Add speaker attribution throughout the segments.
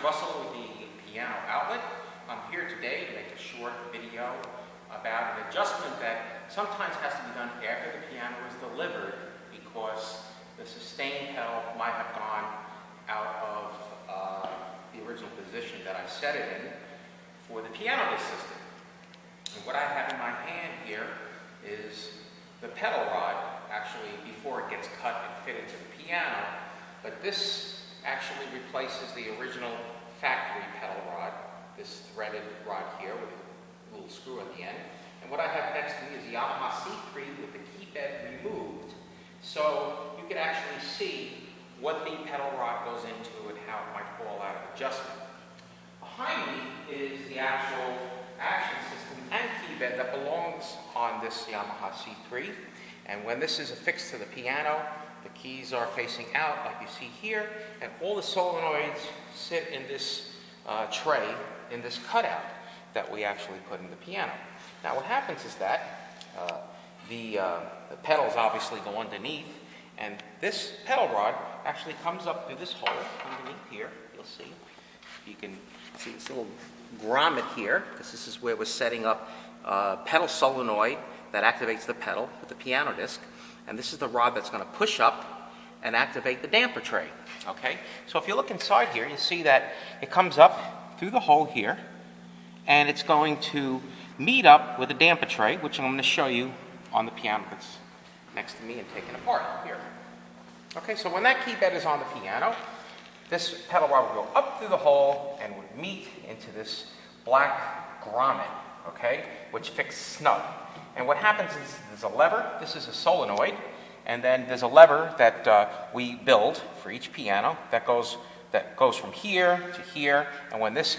Speaker 1: Russell with the piano outlet. I'm here today to make a short video about an adjustment that sometimes has to be done after the piano is delivered because the sustain pedal might have gone out of the original position that I set it in for the PianoDisc system. And what I have in my hand here is the pedal rod, actually before it gets cut and fit into the piano, but this actually replaces the original factory pedal rod, this threaded rod here with a little screw at the end. And what I have next to me is the Yamaha C3 with the key bed removed, so you can actually see what the pedal rod goes into and how it might fall out of adjustment. Behind me is the actual action system and key bed that belongs on this Yamaha C3. And when this is affixed to the piano, the keys are facing out like you see here, and all the solenoids sit in this tray, in this cutout that we actually put in the piano. Now what happens is that the pedals obviously go underneath, and this pedal rod actually comes up through this hole underneath here. You'll see. You can see this little grommet here, because this is where we're setting up pedal solenoid that activates the pedal with the PianoDisc. And this is the rod that's going to push up and activate the damper tray. Okay? So if you look inside here, you see that it comes up through the hole here, and it's going to meet up with the damper tray, which I'm going to show you on the piano that's next to me and taken apart here. Okay, so when that key bed is on the piano, this pedal rod will go up through the hole and would meet into this black grommet, okay, which fits snug. And what happens is there's a lever, this is a solenoid, and then there's a lever that we build for each piano that goes from here to here, and when this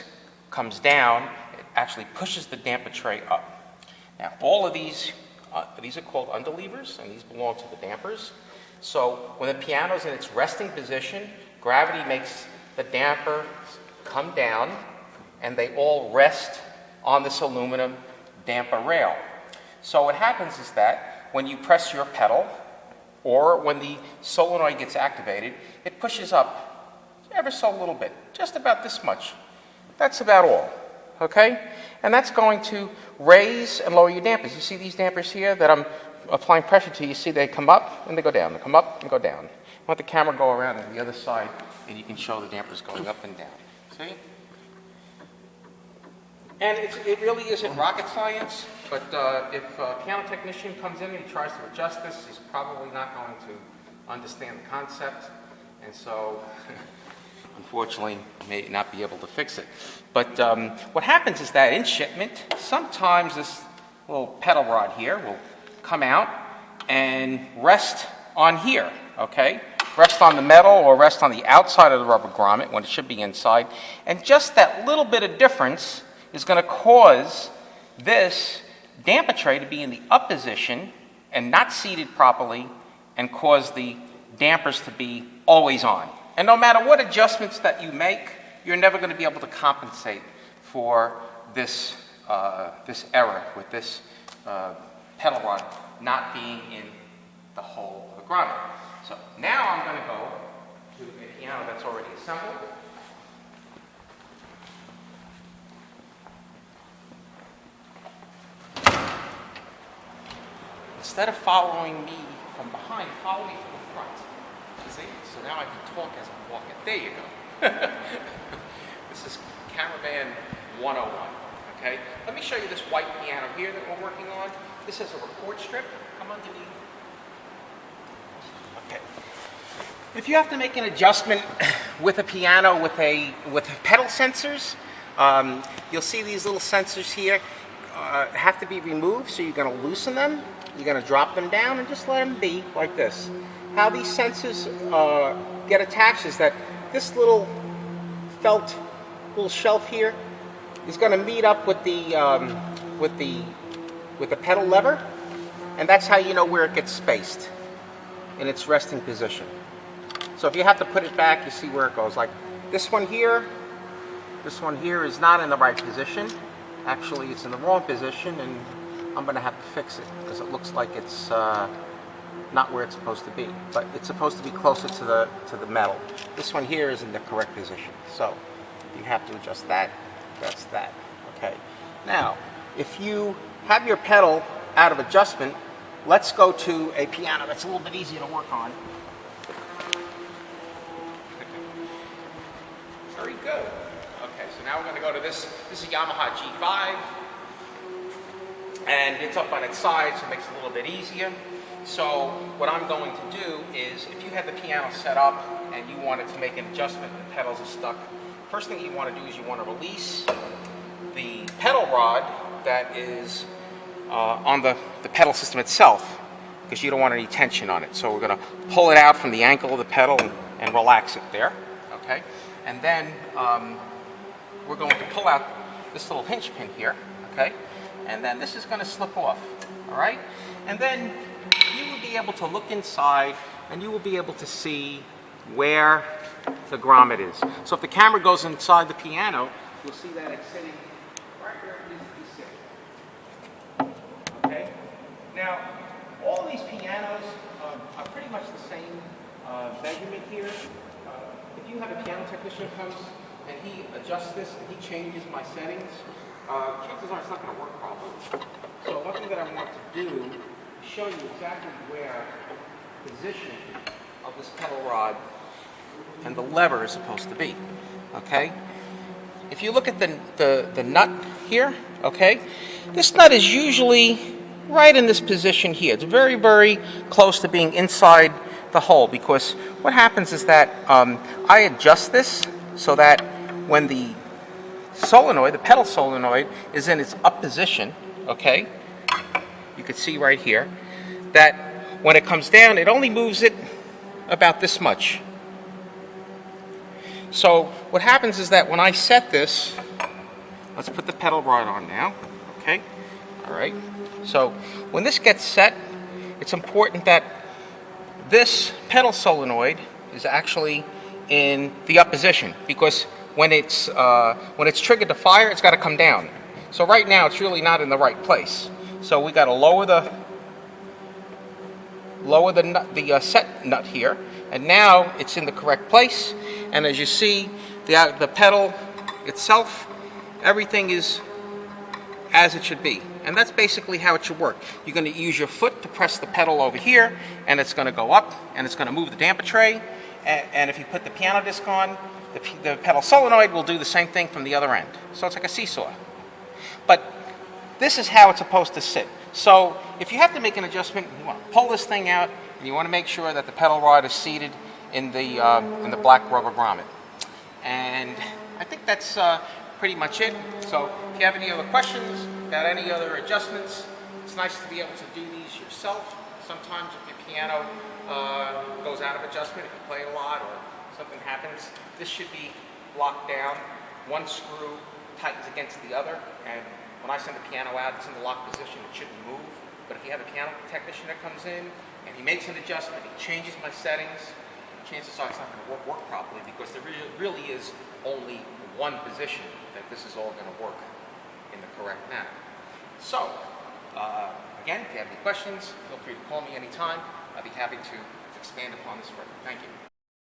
Speaker 1: comes down, it actually pushes the damper tray up. Now all of these are called underlevers, and these belong to the dampers. So when the piano's in its resting position, gravity makes the damper come down, and they all rest on this aluminum damper rail. So what happens is that when you press your pedal, or when the solenoid gets activated, it pushes up ever so little bit, just about this much. That's about all, okay? And that's going to raise and lower your dampers. You see these dampers here that I'm applying pressure to, you see they come up and they go down, they come up and go down. Let the camera go around to the other side and you can show the dampers going up and down, see? And it really isn't rocket science, but if a piano technician comes in and he tries to adjust this, he's probably not going to understand the concept, and so unfortunately may not be able to fix it. But what happens is that in shipment, sometimes this little pedal rod here will come out and rest on here, okay? Rest on the metal or rest on the outside of the rubber grommet when it should be inside, and just that little bit of difference is going to cause this damper tray to be in the up position and not seated properly and cause the dampers to be always on. And no matter what adjustments that you make, you're never going to be able to compensate for this, this error with this pedal rod not being in the hole of the grommet. So now I'm going to go to a piano that's already assembled. Instead of following me from behind, follow me from the front. See? So now I can talk as I'm walking. There you go. This is Cameraman 101. Okay? Let me show you this white piano here that we're working on. This is a record strip. Come underneath. Okay. If you have to make an adjustment with a piano with pedal sensors, you'll see these little sensors here have to be removed, so you're going to loosen them. You're going to drop them down and just let them be like this. How these sensors get attached is that this little felt little shelf here is going to meet up with the pedal lever, and that's how you know where it gets spaced in its resting position. So if you have to put it back, you see where it goes. Like this one here is not in the right position. Actually, it's in the wrong position, and I'm going to have to fix it because it looks like it's not where it's supposed to be. But it's supposed to be closer to the metal. This one here is in the correct position. So you have to adjust that, that's that. Okay. Now, if you have your pedal out of adjustment, let's go to a piano that's a little bit easier to work on. Very good. Okay, so now we're going to go to this. This is a Yamaha G5, and it's up on its side, so it makes it a little bit easier. So what I'm going to do is, if you have the piano set up and you wanted to make an adjustment, the pedals are stuck, first thing you want to do is you want to release the pedal rod that is on the pedal system itself, because you don't want any tension on it. So we're going to pull it out from the ankle of the pedal and relax it there. Okay, and then we're going to pull out this little hinge pin here. Okay, and then this is going to slip off. All right, and then you will be able to look inside and you will be able to see where the grommet is. So if the camera goes inside the piano, you'll see that it's sitting right where it needs to be sitting. Okay? Now, all of these pianos are pretty much the same measurement here. If you have a piano technician who comes and he adjusts this and he changes my settings, chances are it's not going to work properly. So one thing that I want to do is show you exactly where the position of this pedal rod and the lever is supposed to be. Okay? If you look at the nut here, okay, this nut is usually right in this position here. It's very, very close to being inside the hole, because what happens is that I adjust this so that when the solenoid, the pedal solenoid, is in its up position, okay, you can see right here that when it comes down, it only moves it about this much. So what happens is that when I set this, let's put the pedal rod on now, okay, all right. So when this gets set, it's important that this pedal solenoid is actually in the up position, because when it's triggered to fire, it's got to come down. So right now it's really not in the right place. So we got to lower the set nut here, and now it's in the correct place. And as you see, the pedal itself, everything is as it should be. And that's basically how it should work. You're going to use your foot to press the pedal over here, and it's going to go up, and it's going to move the damper tray. And if you put the PianoDisc on, the pedal solenoid will do the same thing from the other end. So it's like a seesaw. But this is how it's supposed to sit. So if you have to make an adjustment, you want to pull this thing out, and you want to make sure that the pedal rod is seated in the black rubber grommet. And I think that's pretty much it. So if you have any other questions about any other adjustments, it's nice to be able to do these yourself. Sometimes if your piano goes out of adjustment, if you play a lot or something happens, this should be locked down. One screw tightens against the other, and when I send the piano out, it's in the locked position, it shouldn't move. But if you have a piano technician that comes in and he makes an adjustment, he changes my settings, chances are it's not going to work properly, because there really is only one position that this is all going to work in the correct manner. So, again, if you have any questions, feel free to call me anytime. I'll be happy to expand upon this further. Thank you.